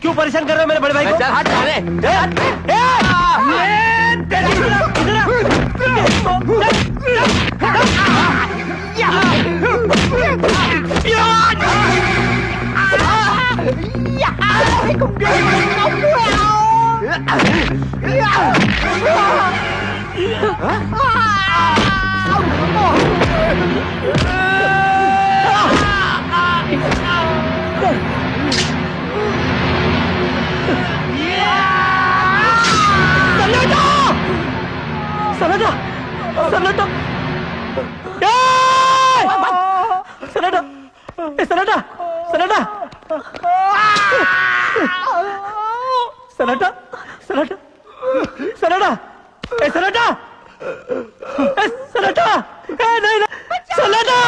क्यों परेशान कर रहे हो मेरे बड़े भाई को? चल हट साले। सनाटा, सनाटा, सनाटा, सनाटा, सनाटा, सनाटा, सनाटा, सनाटा, सनाटा, सनाटा, नहीं नहीं, सनाटा।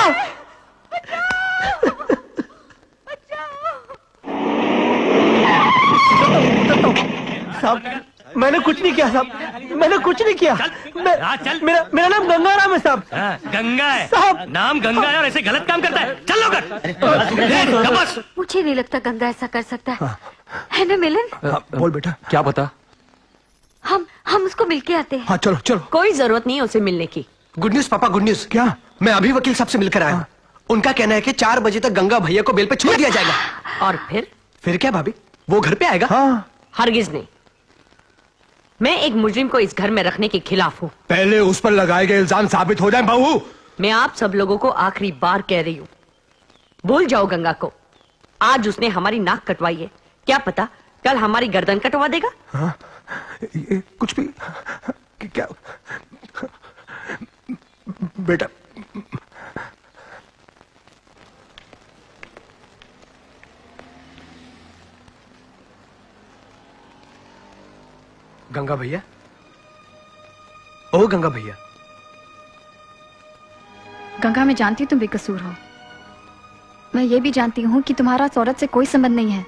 साहब मैंने कुछ नहीं किया साहब, मैंने कुछ नहीं किया। मेरा नाम गंगाराम है साहब। गंगा है साहब, नाम गंगा है और ऐसे गलत काम करता है। चल लोग मुझे नहीं लगता गंगा ऐसा कर सकता है ना मिलन? बोल बेटा। क्या पता? हम उसको मिलके आते हैं। हाँ चलो चलो। कोई जरूरत नहीं है उसे मिलने की। गुड न्यूज पापा, गुड न्यूज। क्या? मैं अभी वकील साहब से मिलकर आया हूँ। उनका कहना है कि 4 बजे तक गंगा भैया को बेल पे छोड़ दिया जाएगा। और फिर क्या भाभी, वो घर पे आएगा? हाँ। हरगिज नहीं। मैं एक मुजरिम को इस घर में रखने के खिलाफ हूँ। पहले उस पर लगाए गए इल्जाम साबित हो जाए बहू। मैं आप सब लोगों को आखिरी बार कह रही हूँ, भूल जाओ गंगा को। आज उसने हमारी नाक कटवाई है, क्या पता कल हमारी गर्दन कटवा देगा। हाँ, ये कुछ भी क्या बेटा? गंगा भैया, ओ गंगा भैया। गंगा, मैं जानती हूँ तुम बेकसूर हो। मैं ये भी जानती हूँ कि तुम्हारा इस औरत से कोई संबंध नहीं है।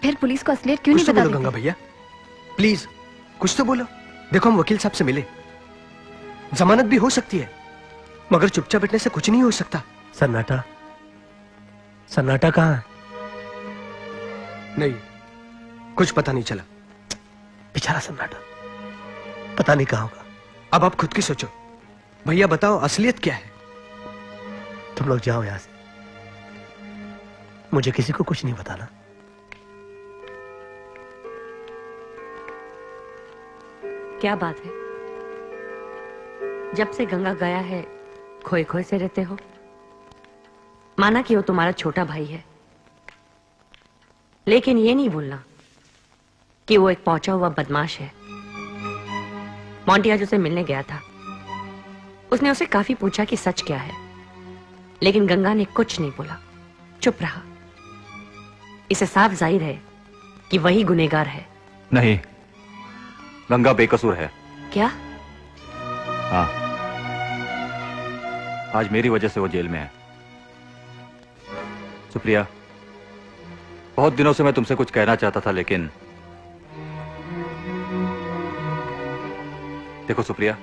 फिर पुलिस को असलियत क्यों नहीं बता देते? गंगा भैया प्लीज कुछ तो बोलो। देखो हम वकील साहब से मिले, जमानत भी हो सकती है, मगर चुपचाप बैठने से कुछ नहीं हो सकता। सन्नाटा, सन्नाटा कहाँ है? नहीं, कुछ पता नहीं चला। बेचारा सन्नाटा, पता नहीं कहाँ होगा। अब आप खुद की सोचो। भैया बताओ असलियत क्या है? तुम लोग जाओ यहां से, मुझे किसी को कुछ नहीं बताना। क्या बात है, जब से गंगा गया है खोए खोए से रहते हो? माना कि वो तुम्हारा छोटा भाई है, लेकिन ये नहीं भूलना कि वो एक पहुंचा हुआ बदमाश है। मोंटी आज उसे मिलने गया था। उसने उसे काफी पूछा कि सच क्या है, लेकिन गंगा ने कुछ नहीं बोला, चुप रहा। इसे साफ जाहिर है कि वही गुनहगार है। नहीं, गंगा बेकसूर है। क्या? हाँ, आज मेरी वजह से वो जेल में है। सुप्रिया, बहुत दिनों से मैं तुमसे कुछ कहना चाहता था, लेकिन देखो सुप्रिया,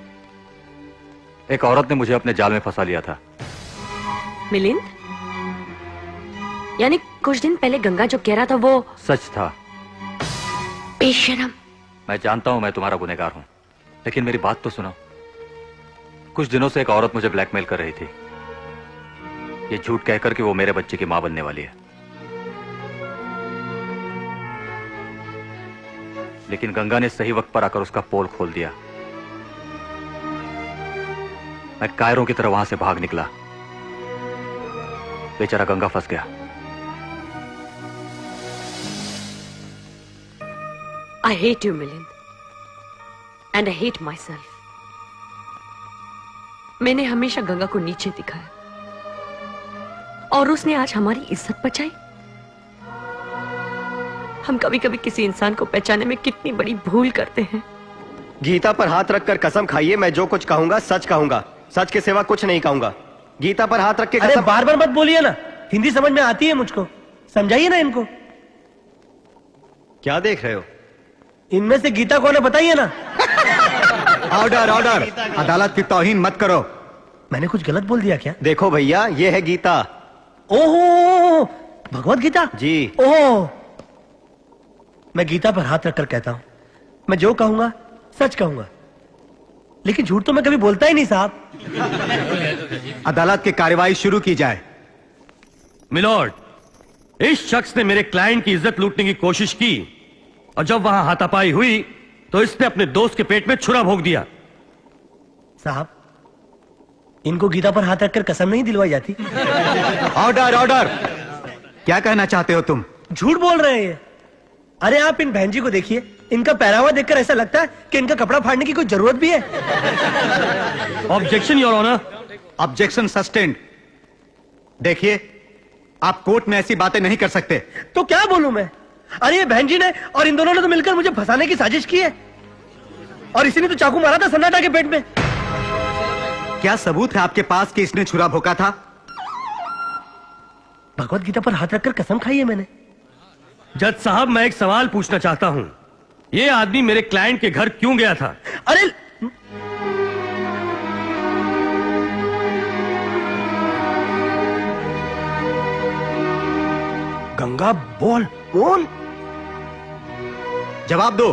एक औरत ने मुझे अपने जाल में फंसा लिया था। मिलिंद? यानी कुछ दिन पहले गंगा जो कह रहा था वो सच था। बेशरम। मैं जानता हूं मैं तुम्हारा गुनहगार हूं, लेकिन मेरी बात तो सुनो। कुछ दिनों से एक औरत मुझे ब्लैकमेल कर रही थी, ये झूठ कहकर कि वो मेरे बच्चे की मां बनने वाली है। लेकिन गंगा ने सही वक्त पर आकर उसका पोल खोल दिया। मैं कायरों की तरह वहां से भाग निकला। बेचारा गंगा फंस गया। I hate you, Milind. And I hate myself. मैंने हमेशा गंगा को नीचे दिखाया और उसने आज हमारी इज्जत बचाई। हम कभी कभी किसी इंसान को पहचानने में कितनी बड़ी भूल करते हैं। गीता पर हाथ रखकर कसम खाइए, मैं जो कुछ कहूंगा सच कहूंगा, सच के सिवा कुछ नहीं कहूंगा। गीता पर हाथ रख के अरे बार बार मत बोलिए ना, हिंदी समझ में आती है मुझको, समझाइए ना इनको। क्या देख रहे हो? इनमें से गीता कौन है बताइए ना। ऑर्डर ऑर्डर, अदालत की तौहीन मत करो। मैंने कुछ गलत बोल दिया क्या? देखो भैया, ये है गीता। ओहो, भगवत गीता? जी। ओह, मैं गीता पर हाथ रखकर कहता हूं, मैं जो कहूंगा सच कहूंगा, लेकिन झूठ तो मैं कभी बोलता ही नहीं साहब। अदालत की कार्यवाही शुरू की जाए। मिलॉर्ड, इस शख्स ने मेरे क्लाइंट की इज्जत लूटने की कोशिश की और जब वहां हाथापाई हुई तो इसने अपने दोस्त के पेट में छुरा भोंक दिया। साहब, इनको गीता पर हाथ रखकर कसम नहीं दिलवाई जाती? Order order. क्या कहना चाहते हो तुम? झूठ बोल रहे हैं। अरे आप इन बहन जी को देखिए, इनका पहरावा देखकर ऐसा लगता है कि इनका कपड़ा फाड़ने की कोई जरूरत भी है। Objection your honour. Objection sustained. देखिए, आप कोर्ट में ऐसी बातें नहीं कर सकते। तो क्या बोलूं मैं? अरे ये बहन जी ने और इन दोनों ने तो मिलकर मुझे फंसाने की साजिश की है, और इसी ने तो चाकू मारा था सन्नाटा के पेट में। क्या सबूत है आपके पास कि इसने छुरा भोंका था? भगवत गीता पर हाथ रखकर कसम खाई है मैंने। जज साहब, मैं एक सवाल पूछना चाहता हूं। ये आदमी मेरे क्लाइंट के घर क्यों गया था? अरे गंगा, बोल बोल, जवाब दो।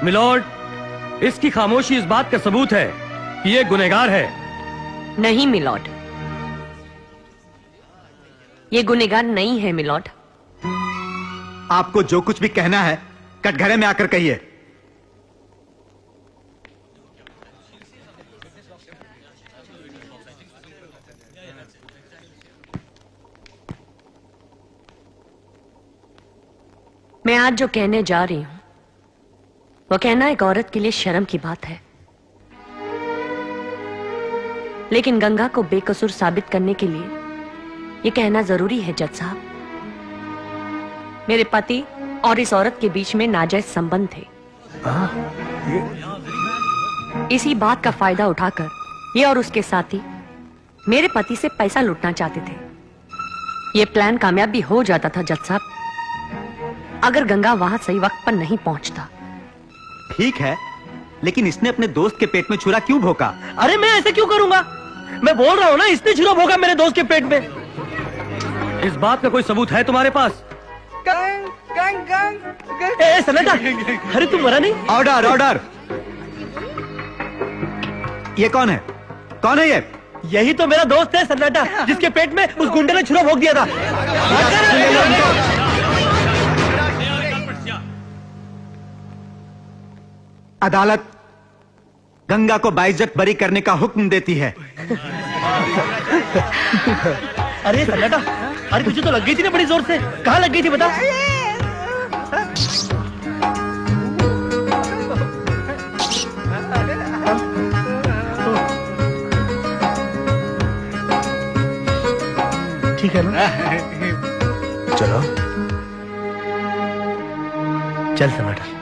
मिलॉर्ड, इसकी खामोशी इस बात का सबूत है कि ये गुनहगार है। नहीं मिलॉर्ड, ये गुनहगार नहीं है मिलॉर्ड। आपको जो कुछ भी कहना है कटघरे में आकर कहिए। मैं आज जो कहने जा रही हूं वो कहना एक औरत के लिए शर्म की बात है, लेकिन गंगा को बेकसूर साबित करने के लिए ये कहना जरूरी है। जज साहब, मेरे पति और इस औरत के बीच में नाजायज संबंध थे। इसी बात का फायदा उठाकर ये और उसके साथी मेरे पति से पैसा लूटना चाहते थे। ये प्लान कामयाब भी हो जाता था जज साहब, अगर गंगा वहां सही वक्त पर नहीं पहुंचता। ठीक है, लेकिन इसने अपने दोस्त के पेट में छुरा क्यों भोंका? अरे मैं ऐसे क्यों करूंगा? मैं बोल रहा हूं ना, इसने छुरा भोंका मेरे दोस्त के पेट में। इस बात का कोई सबूत है तुम्हारे पास? ए सन्नाटा, अरे तुम मरा नहीं? Order order. ये कौन है? कौन है ये? यही तो मेरा दोस्त है सन्नाटा, जिसके पेट में उस गुंडे ने छुरा भोंक दिया था। अदालत गंगा को बाइज्जत बरी करने का हुक्म देती है। अरे सन्नाटा, अरे तुझे तो लग गई थी ना बड़ी जोर से। कहाँ लग गई थी बता? ठीक है ना? चलो चल सन्नाटा।